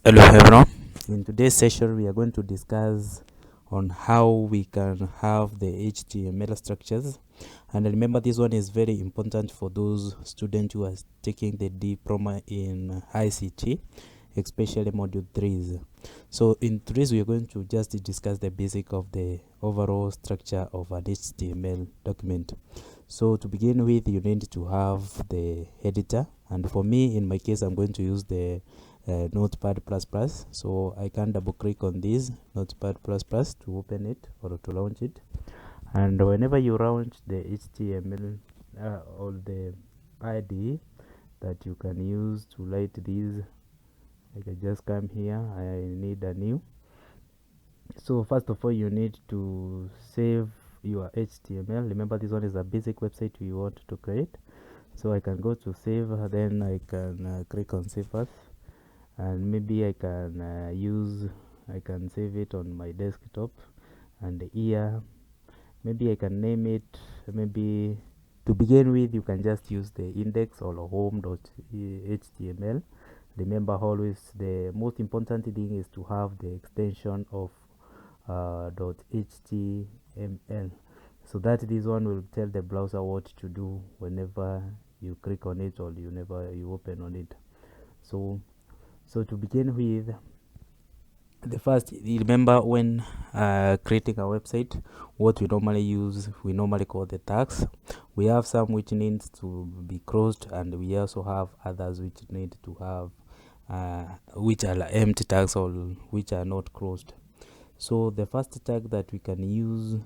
Hello everyone. In today's session we are going to discuss on how we can have the HTML structures, and remember this one is very important for those students who are taking the diploma in ICT, especially module 3s. So in today's we are going to just discuss the basic of the overall structure of an HTML document. So to begin with, you need to have the editor, and for me in my case I'm going to use the Notepad++. So I can double click on this Notepad++ to open it or to launch it, and whenever you launch the HTML or the IDE that you can use to write these, I can just come here. I need a new. So first of all, you need to save your HTML. Remember this one is a basic website we want to create. So I can go to save, then I can click on save as, and maybe I can save it on my desktop, and here maybe I can name it, maybe to begin with you can just use the index or home.html. Remember always the most important thing is to have the extension of .html, so that this one will tell the browser what to do whenever you click on it or whenever you open on it. So to begin with, the first, remember when creating a website, what we normally call the tags. We have some which needs to be closed, and we also have others which need to have which are empty tags or which are not closed. So the first tag that we can use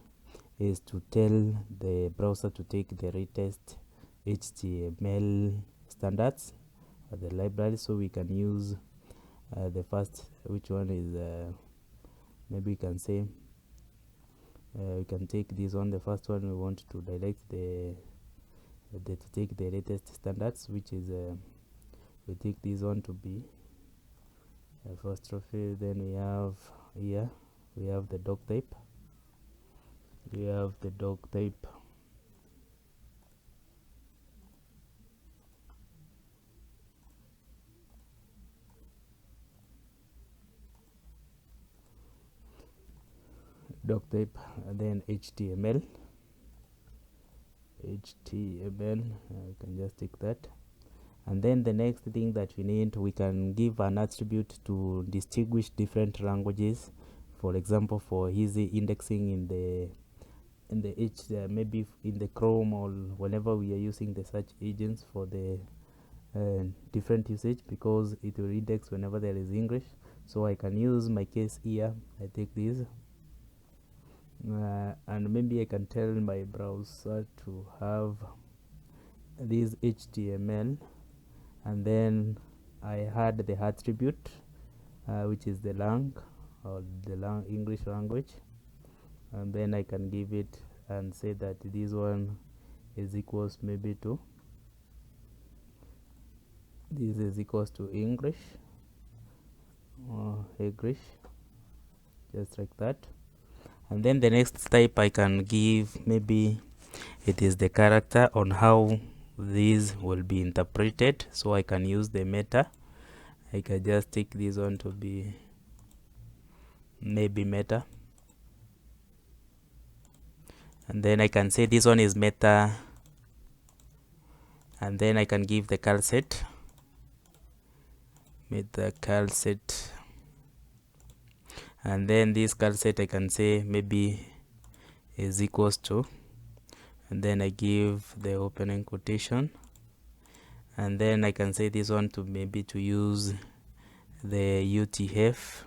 is to tell the browser to take the latest HTML standards or the library. So we can use the first, which one is maybe we can say we can take this one. The first one we want to direct to take the latest standards, which is we take this one to be apostrophe. Then we have here we have the doc type. And then HTML. I can just take that. And then the next thing that we need, we can give an attribute to distinguish different languages. For example, for easy indexing in the maybe in the Chrome, or whenever we are using the search agents for the different usage, because it will index whenever there is English. So I can use my case here. I take this and maybe I can tell my browser to have this HTML, and then I had the attribute which is the lang or the English language, and then I can give it and say that this one is equals maybe to this is equals to English or English, just like that. And then the next type I can give, maybe it is the character on how these will be interpreted. So I can use the meta. I can just take this one to be maybe meta, and then I can say this one is meta, and then I can give the cal set, and then this cal set I can say maybe is equals to, and then I give the opening quotation, and then I can say this one to maybe to use the UTF,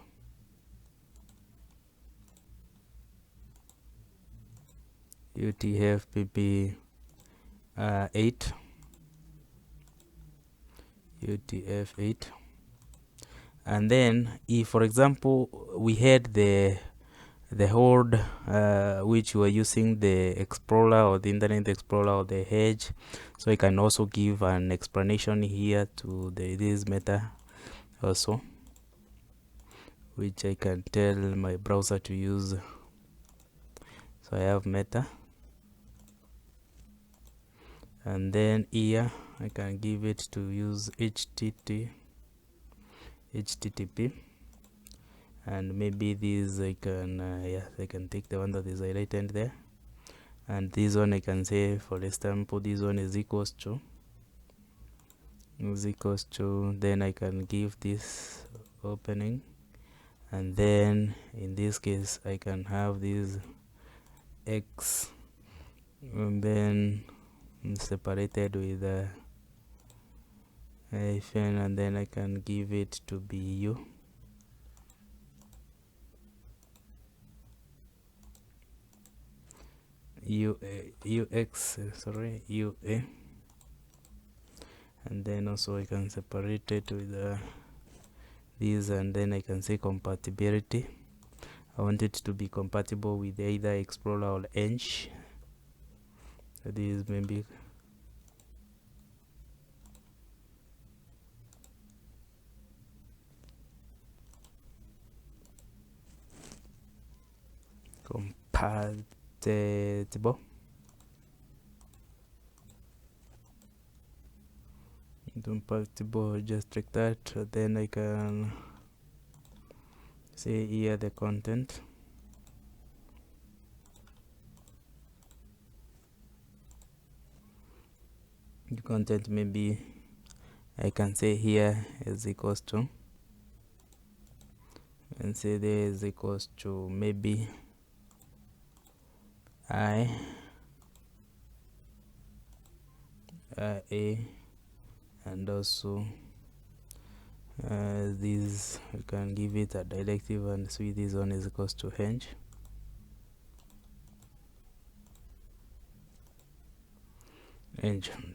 maybe 8, UTF 8. And then if, for example, we had the whole which we are using the Explorer or the Internet Explorer or the Edge, so I can also give an explanation here to this meta also, which I can tell my browser to use. So I have meta, and then here I can give it to use HTTP http, and maybe these I can I can take the one that is highlighted there, and this one I can say, for example, this one is equals to then I can give this opening, and then in this case I can have this x and then separated with a hyphen, and then I can give it to be u, ua, and then also I can separate it with this, and then I can say compatibility. I want it to be compatible with either Explorer or Edge. So this is maybe compatible. Just like that. Then I can say here the content. The content, maybe I can say here is equals to, and say there is equals to maybe a, and also this we can give it a directive, and see this one is equals to Edge.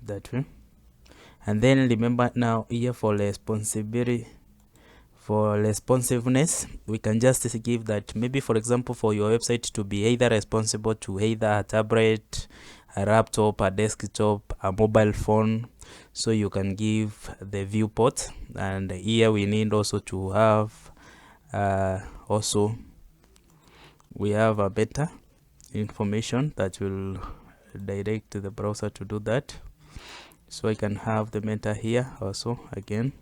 That way. And then remember now here for responsiveness, we can just give that, maybe for example for your website to be either responsible to either a tablet, a laptop, a desktop, a mobile phone, so you can give the viewport. And here we need also to have also we have a better information that will direct the browser to do that. So I can have the meta here also again,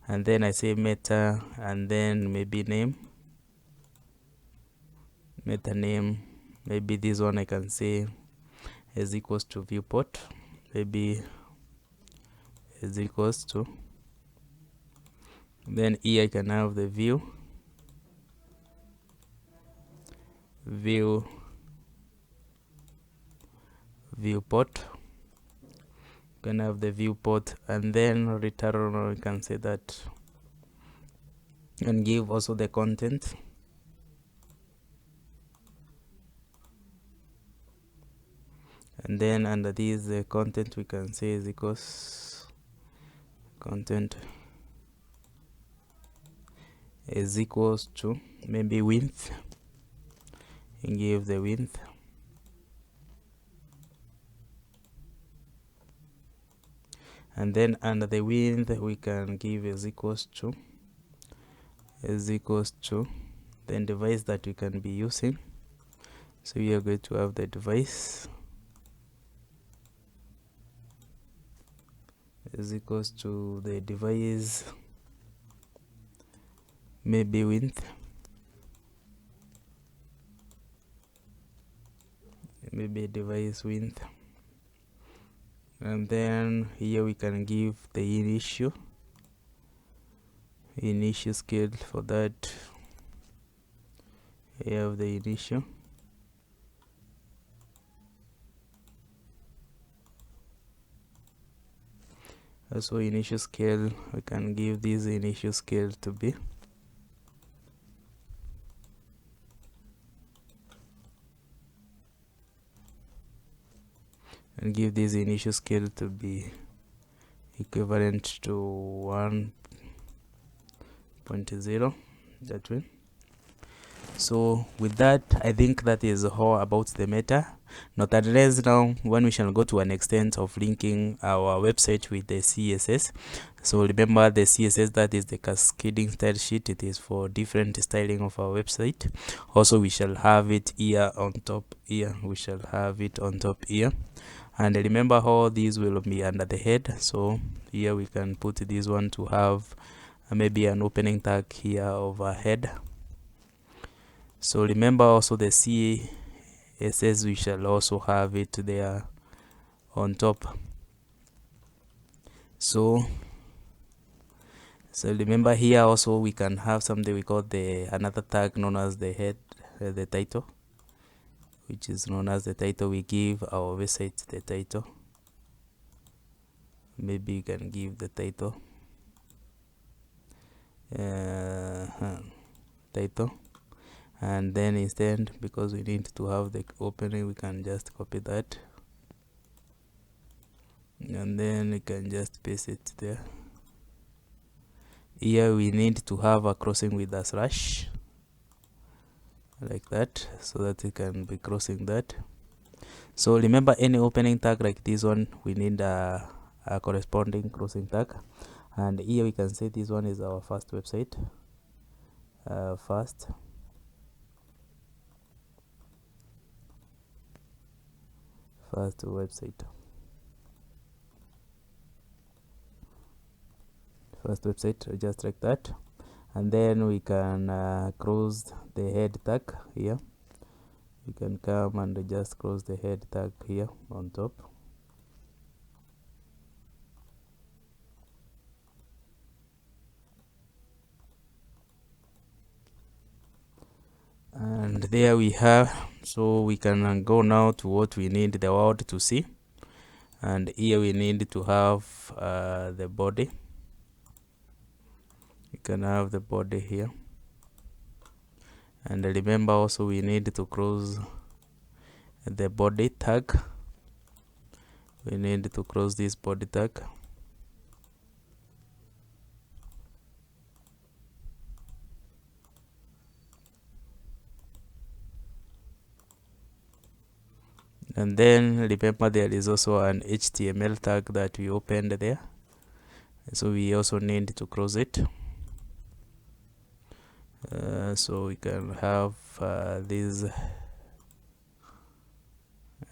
and then I say meta, and then maybe name, meta name, maybe this one I can say is equals to viewport, maybe is equals to, then here I can have the viewport, can have the viewport, and then return, we can say that, and give also the content, and then under this the content we can say is equals content is equals to maybe width, and give the width, and then under the width we can give is equals to then device that we can be using. So we are going to have the device is equals to the device maybe width, maybe device width, and then here we can give the initial scale. For that we have the initial, also initial scale, we can give this initial scale to be, and give this initial scale to be equivalent to 1.0, that way. So with that, I think that is all about the meta. Not unless now when we shall go to an extent of linking our website with the CSS. So remember the CSS, that is the cascading style sheet. It is for different styling of our website. Also we shall have it here on top here, we shall have it on top here. And remember how these will be under the head. So here we can put this one to have maybe an opening tag here overhead. So remember also the CSS, we shall also have it there on top. So remember here also we can have something we call another tag known as the head, the title, which is known as the title. We give our website the title. Maybe you can give the title, title, and then instead, because we need to have the opening, we can just copy that, and then we can just paste it there. Here we need to have a crossing with a slash, like that, so that it can be crossing that. So remember, any opening tag like this one, we need a corresponding crossing tag. And here we can say this one is our first website, first website, just like that. And then we can close the head tag here. We can come and just close the head tag here on top. And there we have. So we can go now to what we need the world to see. And here we need to have the body. You can have the body here. And remember also we need to close the body tag. We need to close this body tag. And then remember there is also an HTML tag that we opened there, so we also need to close it. So we can have this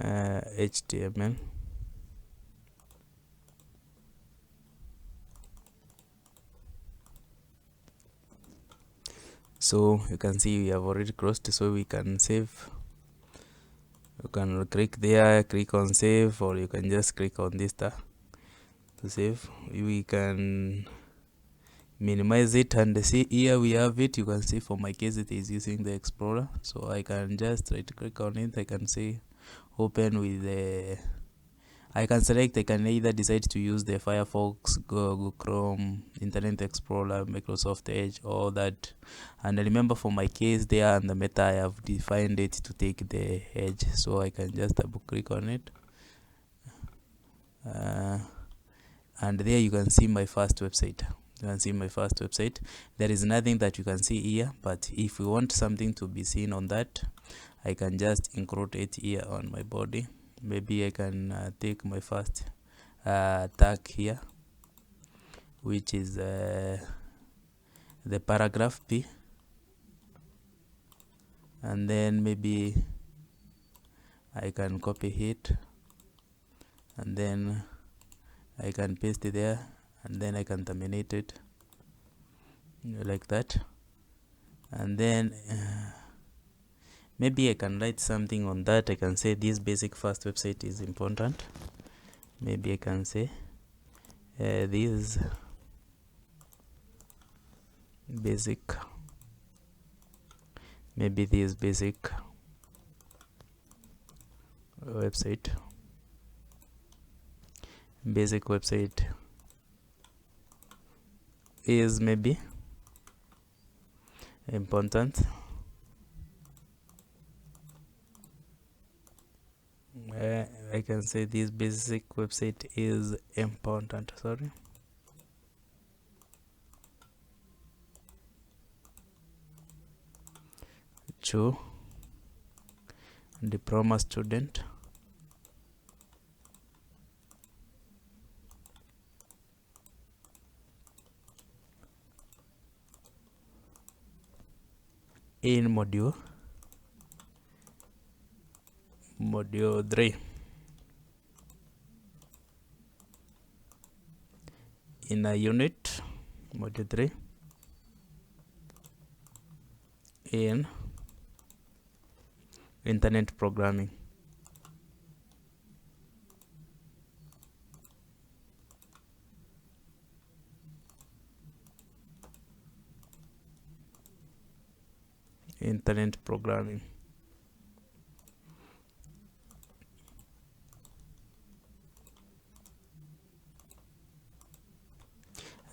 HTML. So you can see we have already closed, so we can save. You can click there, click on save, or you can just click on this tab to save. We can minimize it and see here we have it. You can see for my case it is using the Explorer, so I can just right click on it. I can say open with the, I can select, I can either decide to use the Firefox, Google Chrome, Internet Explorer, Microsoft Edge, all that. And remember for my case there and the meta, I have defined it to take the Edge, so I can just double click on it. And there you can see my first website. You can see my first website. There is nothing that you can see here, but if we want something to be seen on that, I can just include it here on my body. Maybe I can take my first tag here, which is the paragraph P, and then maybe I can copy it, and then I can paste it there, and then I can terminate it like that. And then maybe I can write something on that. I can say this basic first website is important. Maybe I can say this basic, maybe this basic website, is maybe important. I can say this basic website is important. Sorry. To diploma student. In module 3 in a unit module 3 in internet programming. Internet programming.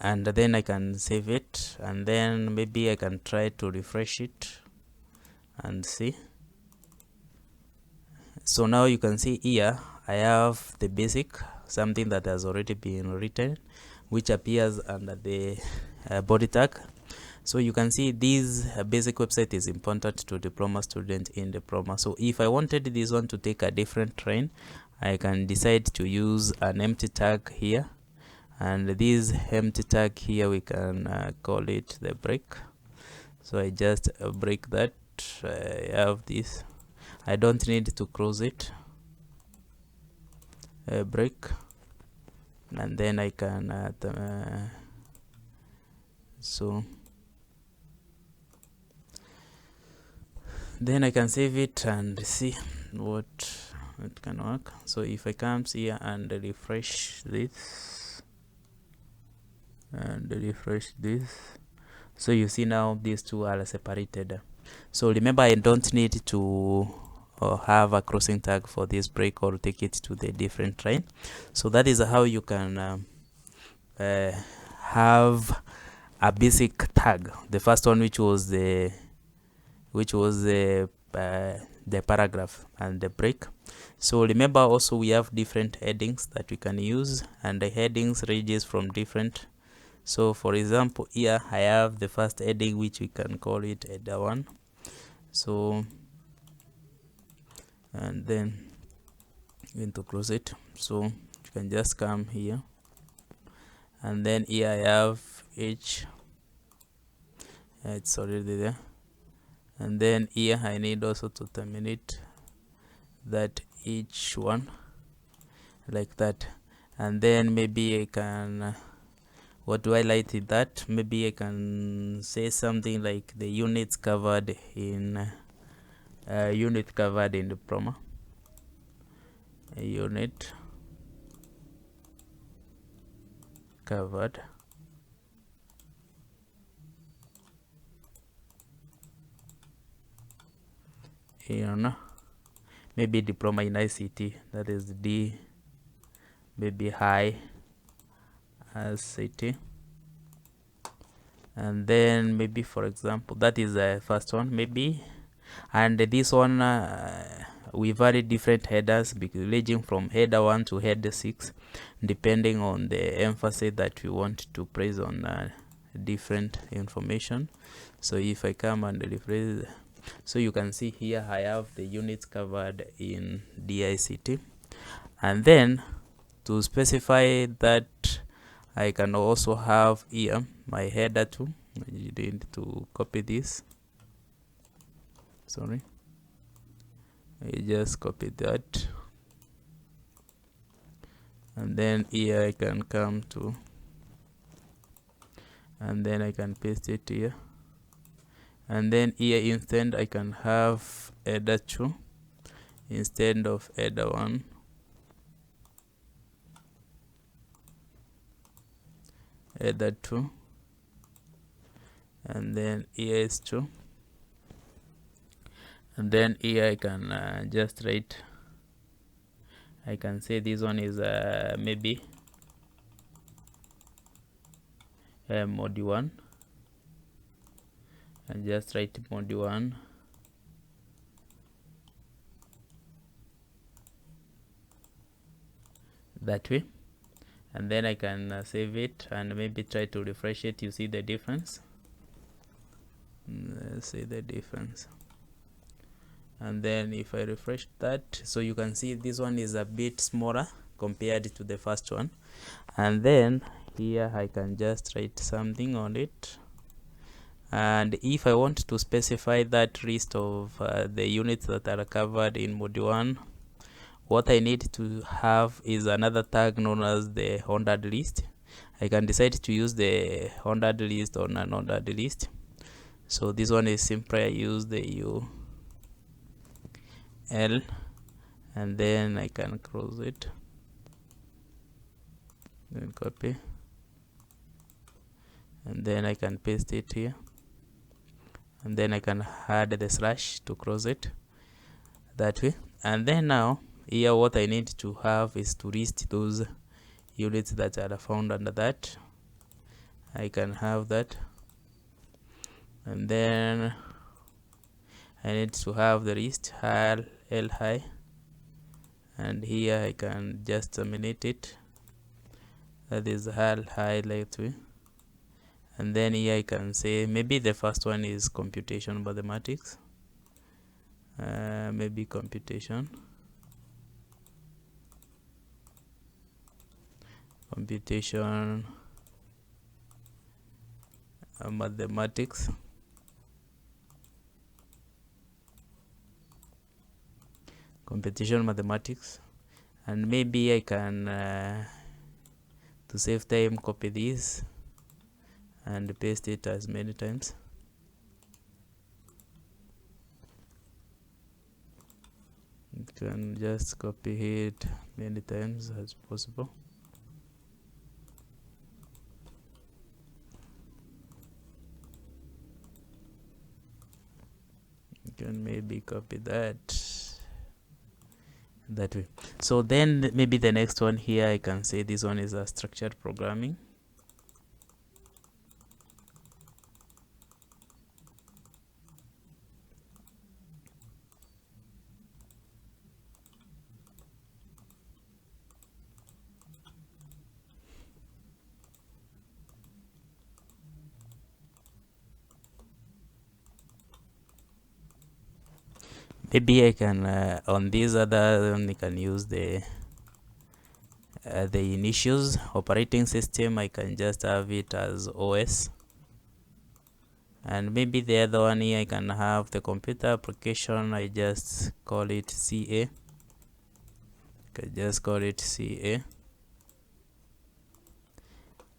And then I can save it, and then maybe I can try to refresh it and see. So now you can see here I have the basic, something that has already been written, which appears under the body tag. So you can see this basic website is important to diploma student in diploma. So if I wanted this one to take a different train, I can decide to use an empty tag here, and this empty tag here we can call it the break. So I just break that. I have this, I don't need to close it, break, and then I can so then I can save it and see what it can work. So if I come here and refresh this and refresh this, so you see now these two are separated. So remember, I don't need to have a crossing tag for this break or take it to the different train. So that is how you can have a basic tag. The first one, which was the paragraph and the break. So remember also we have different headings that we can use, and the headings ranges from different. So for example, here I have the first heading, which we can call it header 1. So and then I'm going to close it. So you can just come here, and then here I have each, it's already there. And then here I need also to terminate that each one like that. And then maybe I can what do I like in that? Maybe I can say something like the units covered in diploma, a unit covered in maybe diploma in ICT, that is D, maybe high ICT. And then maybe, for example, that is the first one maybe, and this one we vary different headers, ranging from header 1 to header 6, depending on the emphasis that we want to place on different information. So if I come and rephrase, so you can see here I have the units covered in DICT, and then to specify that I can also have here my header 2. You need to copy this, sorry, I just copy that, and then here I can come to, and then I can paste it here, and then here instead I can have header 2 instead of header 1, header 2, and then here is 2, and then here I can just write, I can say this one is maybe module 1, and just write module 1, that way. And then I can save it and maybe try to refresh it. You see the difference? See the difference. And then if I refresh that, so you can see this one is a bit smaller compared to the first one. And then here I can just write something on it. And if I want to specify that list of the units that are covered in module 1, what I need to have is another tag known as the ordered list. I can decide to use the ordered list or unordered list. So this one is simply I use the UL, and then I can close it, then copy, and then I can paste it here, and then I can add the slash to close it that way. And then now here what I need to have is to list those units that are found under that. I can have that, and then I need to have the list HAL L high, and here I can just terminate it, that is HAL high like way. And then here I can say maybe the first one is computation mathematics, maybe computation mathematics, competition mathematics. And maybe I can to save time copy this and paste it as many times. You can just copy it many times as possible. You can maybe copy that way. So then maybe the next one here I can say this one is a structured programming. Maybe I can on this other one I can use the initials operating system. I can just have it as OS, and maybe the other one here I can have the computer application. I just call it CA. I can just call it CA,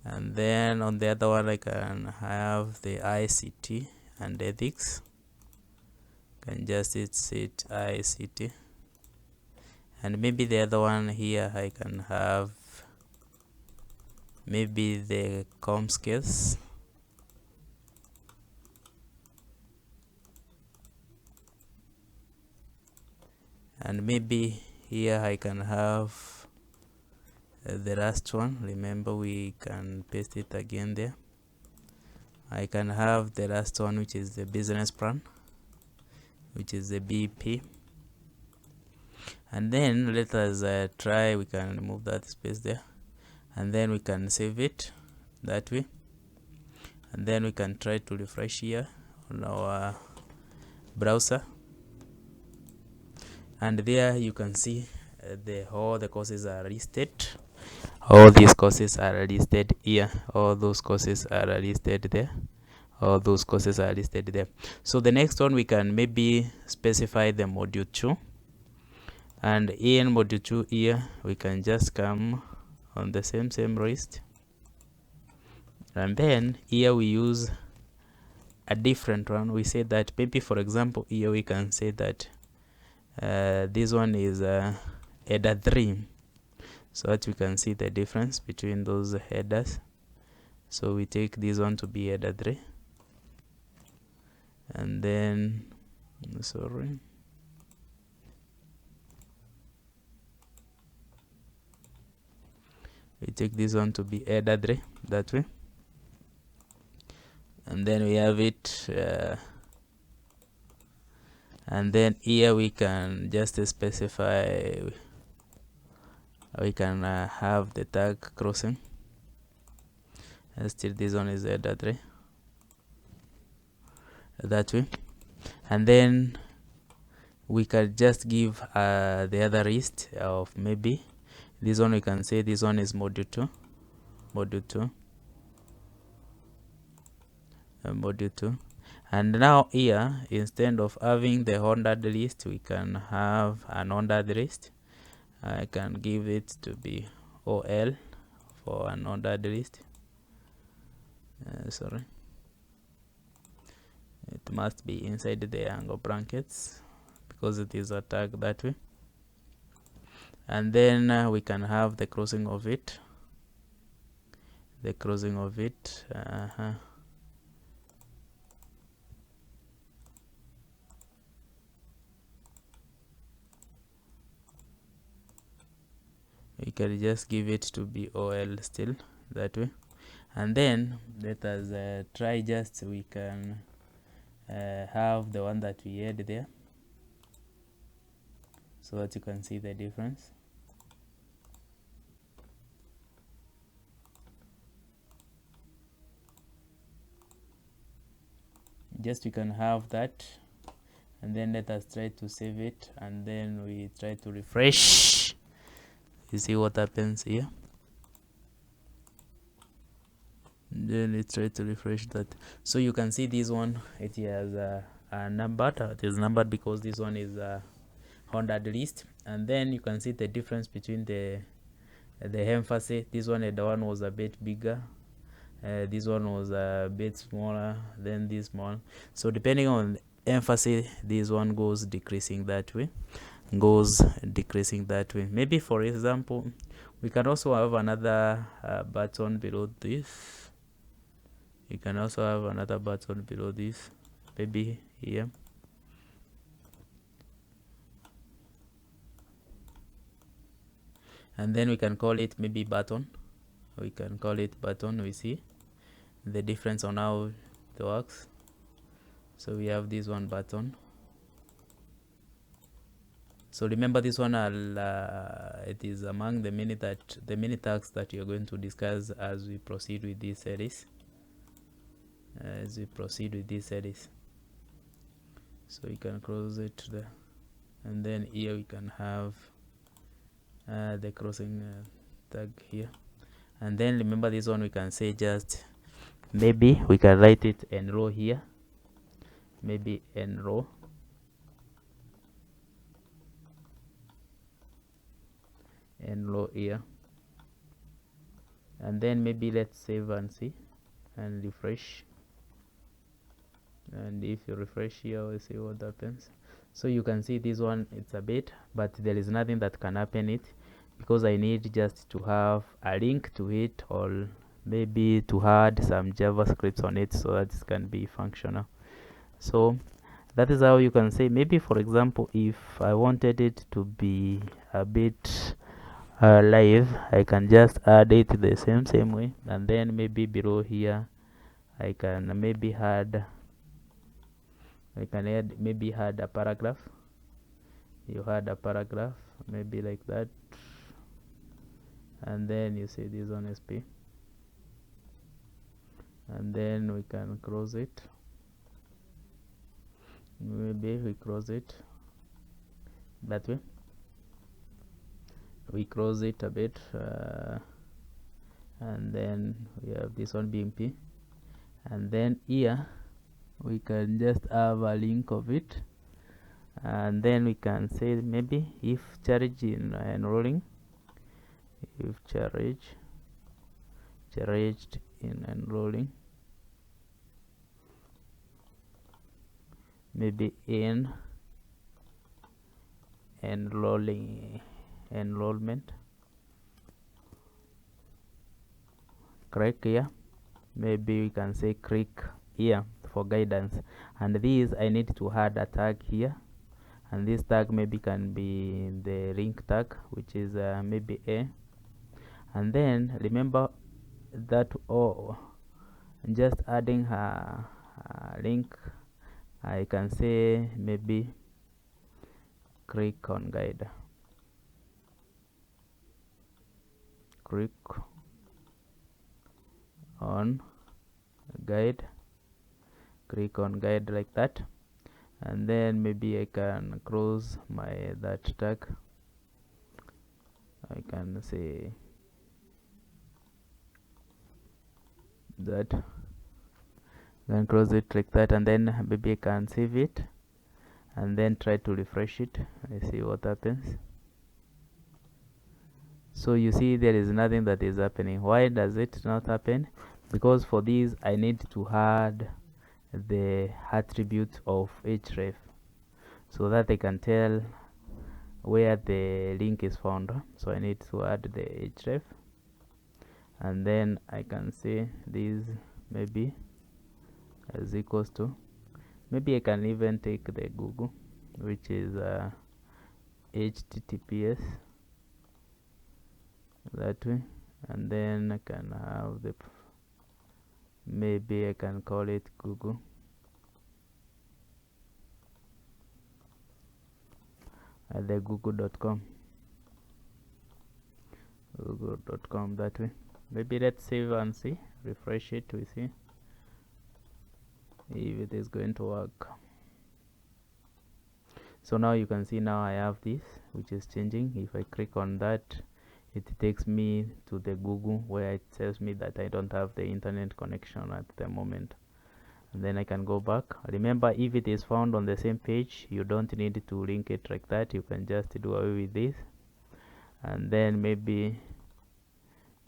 and then on the other one I can have the ICT and ethics. Can just set ICT, and maybe the other one here I can have maybe the com skills, and maybe here I can have the last one. Remember, we can paste it again there. I can have the last one, which is the business plan, which is the BP. And then let us try, we can remove that space there, and then we can save it that way. And then we can try to refresh here on our browser, and there you can see all the courses are listed. All these courses are listed here, all those courses are listed there, all those courses are listed there. So the next one we can maybe specify the module 2, and in module 2 here we can just come on the same list, and then here we use a different one. We say that maybe, for example, here we can say that this one is header 3, so that we can see the difference between those headers. So we take this one to be header 3, and then we take this one to be header 3 that way, and then we have it and then here we can just specify, we can have the tag crossing, and still this one is header 3 that way. And then we can just give the other list of maybe this one. We can say this one is module 2, module 2. And now here, instead of having the ordered list, we can have an ordered list. I can give it to be OL for an ordered list. sorry, it must be inside the angle brackets because it is a tag that way. And then we can have the crossing of it, we can just give it to be OL still that way. And then let us try, just we can have the one that we had there so that you can see the difference. Just we can have that, and then let us try to save it, and then we try to refresh. You see what happens here. Then let's try to refresh that. So you can see this one, it has a numbered. It is numbered because this one is ordered list. And then you can see the difference between the emphasis. This one, the one was a bit bigger. This one was a bit smaller than this one. So depending on emphasis, this one goes decreasing that way. Maybe for example, we can also have another button below this. You can also have another button below this, maybe here. And then we can call it maybe button. We see the difference on how it works. So we have this one button. So remember, this one it is among the many tasks that you are going to discuss as we proceed with this series. So you can close it there, and then here we can have the crossing tag here. And then remember, this one we can say, just maybe we can write it enroll here, maybe enroll, here, and then maybe let's save and see and refresh. And if you refresh here, we'll see what happens. So you can see this one, it's a bit, but there is nothing that can happen it, because I need just to have a link to it, or maybe to add some JavaScript on it so that it can be functional. So that is how you can say, maybe for example, if I wanted it to be a bit live, I can just add it the same way, and then maybe below here I can maybe add a paragraph. You add a paragraph maybe like that, and then you see this one SP, and then we can close it. Maybe we close it that way. We close it a bit, and then we have this one BMP, and then here we can just have a link of it, and then we can say maybe if charge in enrolling, if charged in enrolling, maybe in enrollment, click here, maybe we can say click here for guidance. And this I need to add a tag here, and this tag maybe can be the link tag, which is maybe A. And then remember that just adding a link, I can say maybe click on guide, click on guide like that. And then maybe I can close that tag. I can say that, then close it like that, and then maybe I can save it and then try to refresh it. Let's see what happens. So you see there is nothing that is happening. Why does it not happen? because for this I need to add the attribute of href so that I can tell where the link is found. So I need to add the href, and then I can say this maybe is equals to, maybe I can even take the Google, which is HTTPS, that way, and then I can have the, maybe I can call it Google, the google.com, google.com, that way. Maybe let's save and see, refresh it, we see if it is going to work. So now you can see, now I have this which is changing. If I click on that, it takes me to the Google where it tells me that I don't have the internet connection at the moment, and then I can go back. Remember, if it is found on the same page, you don't need to link it like that. You can just do away with this, and then maybe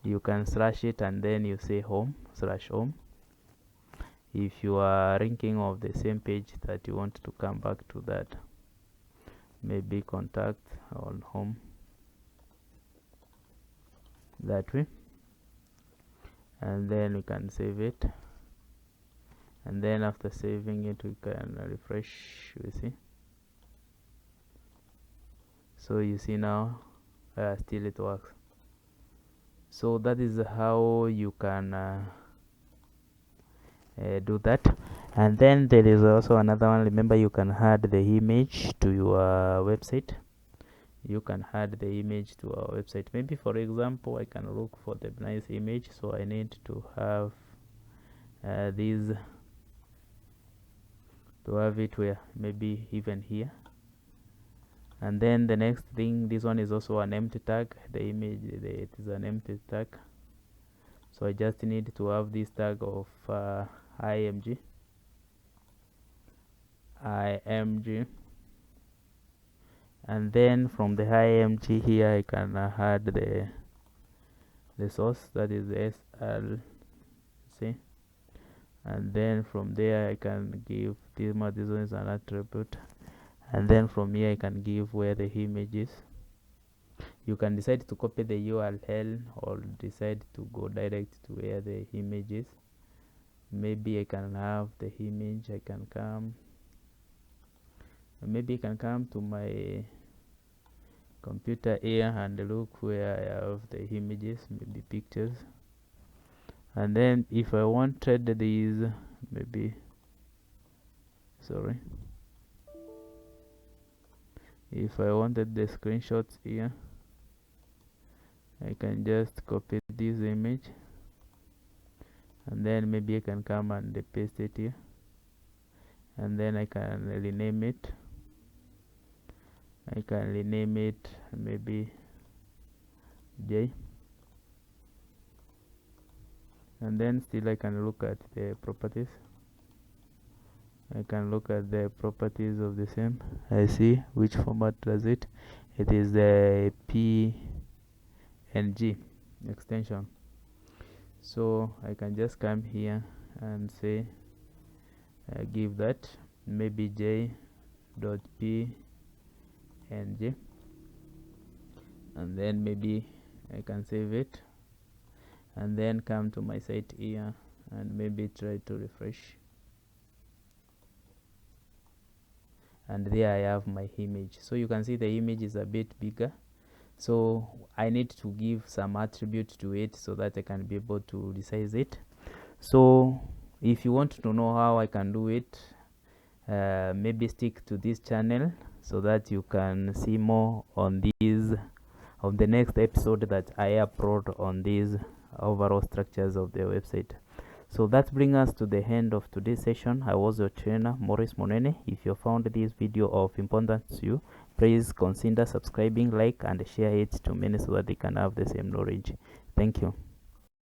you can slash it, and then you say home /home if you are linking of the same page that you want to come back to, that maybe contact or home, that way, and then we can save it, and then after saving it we can refresh, you see. So you see now still it works. So that is how you can do that. And then there is also another one. Remember, you can add the image to your website. You can add the image to our website. Maybe for example, I can look for the nice image, so I need to have these, to have it where, maybe even here. And then the next thing, this one is also an empty tag. The image, it is an empty tag, so I just need to have this tag of img, and then from the img here I can add the source, that is the slc, and then from there I can give this one is an attribute, and then from here I can give where the image is. You can decide to copy the URL or decide to go direct to where the image is. Maybe I can have the image, I can come, maybe I can come to my computer here and look where I have the images, maybe pictures, and then if I wanted these, maybe, sorry, if I wanted the screenshots here, I can just copy this image, and then maybe I can come and paste it here, and then I can rename it. I can rename it maybe J, and then still I can look at the properties. I can look at the properties of the same. I see which format does it. It is the PNG extension. So I can just come here and say give that maybe j.png, and then maybe I can save it, and then come to my site here and maybe try to refresh, and there I have my image. So you can see the image is a bit bigger, so I need to give some attribute to it so that I can be able to resize it. So if you want to know how I can do it, maybe stick to this channel so that you can see more on these of the next episode that I upload on these overall structures of the website. So that brings us to the end of today's session. I was your trainer, Maurice Monene. If you found this video of importance to you, please consider subscribing, like and share it to many so that they can have the same knowledge. Thank you.